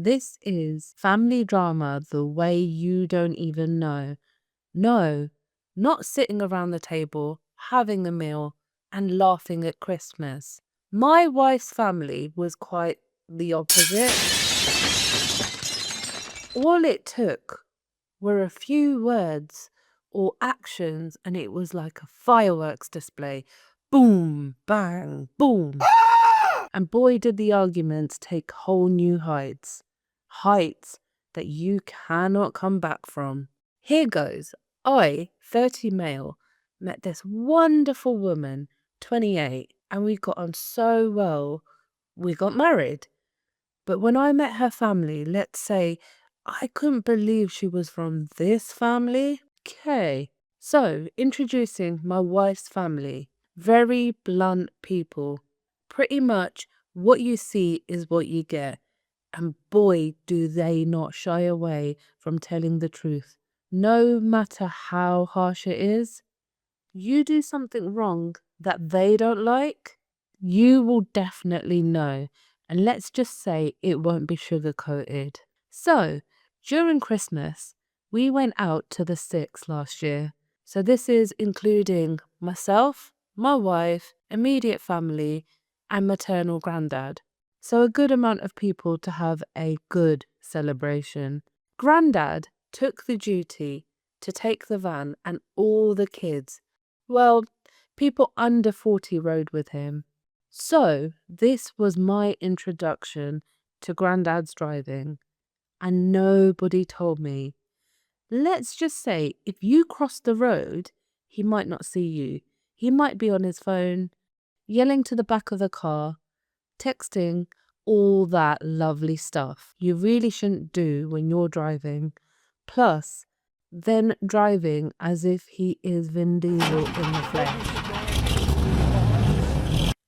This is family drama the way you don't even know. No, not sitting around the table, having a meal, and laughing at Christmas. My wife's family was quite the opposite. All it took were a few words or actions, and it was like a fireworks display. Boom, bang, boom. And boy, did the arguments take whole new heights. Heights that you cannot come back from. Here goes. I, 30 male, met this wonderful woman, 28, and we got on so well, we got married. But when I met her family, let's say, I couldn't believe she was from this family. Okay. So, introducing my wife's family. Very blunt people. Pretty much what you see is what you get. And boy, do they not shy away from telling the truth. No matter how harsh it is, you do something wrong that they don't like, you will definitely know. And let's just say it won't be sugar-coated. So, during Christmas, we went out to the Six last year. So this is including myself, my wife, immediate family, and maternal granddad. So a good amount of people to have a good celebration. Granddad took the duty to take the van and all the kids. Well, people under 40 rode with him. So this was my introduction to Granddad's driving. And nobody told me. Let's just say if you cross the road, he might not see you. He might be on his phone, yelling to the back of the car, texting, all that lovely stuff you really shouldn't do when you're driving. Plus, then driving as if he is Vin Diesel in the flesh.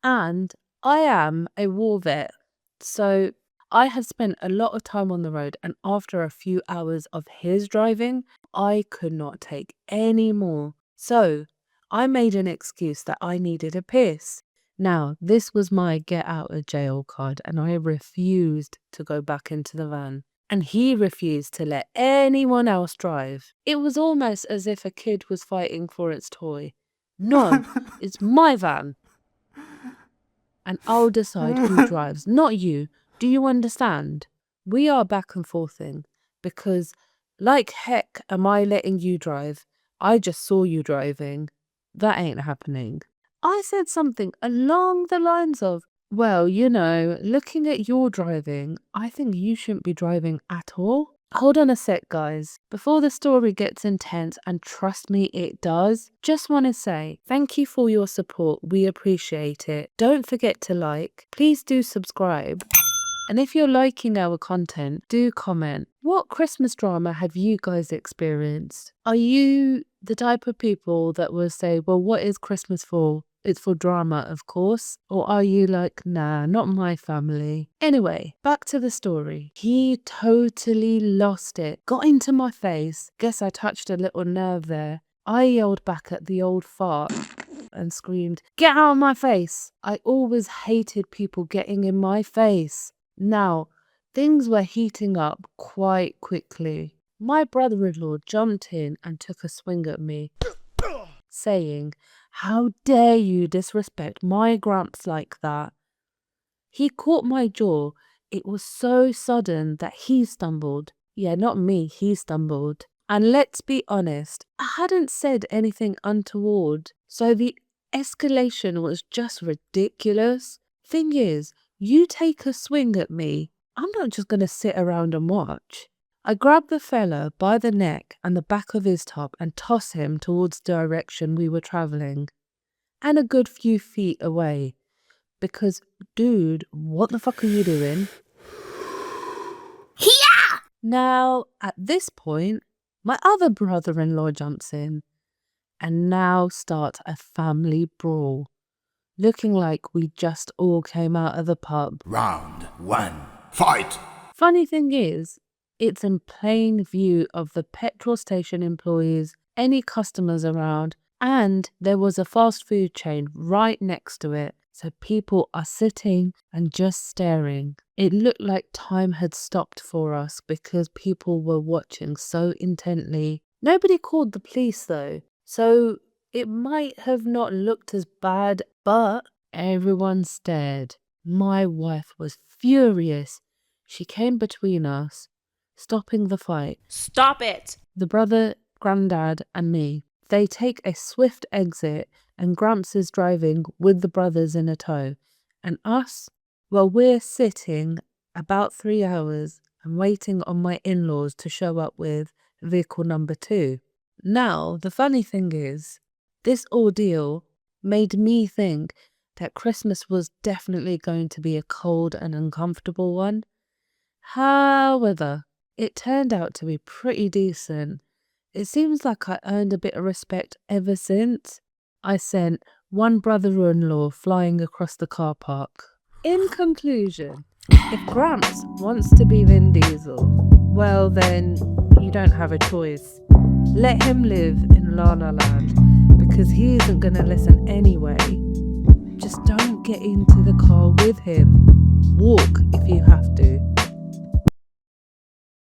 And I am a war vet, so I have spent a lot of time on the road, and after a few hours of his driving, I could not take any more. So I made an excuse that I needed a piss. Now, this was my get out of jail card, and I refused to go back into the van. And he refused to let anyone else drive. It was almost as if a kid was fighting for its toy. No, it's my van. And I'll decide who drives, not you. Do you understand? We are back and forthing because, like heck, am I letting you drive? I just saw you driving. That ain't happening. I said something along the lines of, well, you know, looking at your driving, I think you shouldn't be driving at all. Hold on a sec, guys. Before the story gets intense, and trust me, it does, just want to say thank you for your support. We appreciate it. Don't forget to like. Please do subscribe. And if you're liking our content, do comment. What Christmas drama have you guys experienced? Are you the type of people that will say, well, what is Christmas for? It's for drama, of course. Or are you like, nah, not my family? Anyway, back to the story. He totally lost it. Got into my face. Guess I touched a little nerve there. I yelled back at the old fart and screamed, get out of my face. I always hated people getting in my face. Now, things were heating up quite quickly. My brother-in-law jumped in and took a swing at me, saying, how dare you disrespect my Gramps like that? He caught my jaw. It was so sudden that he stumbled. Yeah, not me, he stumbled. And let's be honest, I hadn't said anything untoward, so the escalation was just ridiculous. Thing is, you take a swing at me, I'm not just going to sit around and watch. I grabbed the fella by the neck and the back of his top and tossed him towards the direction we were travelling. And a good few feet away. Because, dude, what the fuck are you doing? Yeah! Now, at this point, my other brother-in-law jumps in. And now starts a family brawl. Looking like we just all came out of the pub. Round 1, fight! Funny thing is, it's in plain view of the petrol station employees, any customers around, and there was a fast food chain right next to it. So people are sitting and just staring. It looked like time had stopped for us because people were watching so intently. Nobody called the police though, so it might have not looked as bad, but everyone stared. My wife was furious. She came between us, stopping the fight. Stop it! The brother, granddad, and me. They take a swift exit, and Gramps is driving with the brothers in a tow. And us? Well, we're sitting about 3 hours and waiting on my in-laws to show up with vehicle number 2. Now, the funny thing is, this ordeal made me think that Christmas was definitely going to be a cold and uncomfortable one. However, it turned out to be pretty decent. It seems like I earned a bit of respect ever since. I sent one brother-in-law flying across the car park. In conclusion, if Gramps wants to be Vin Diesel, well then, you don't have a choice. Let him live in La La Land, because he isn't going to listen anyway. Just don't get into the car with him. Walk if you have to.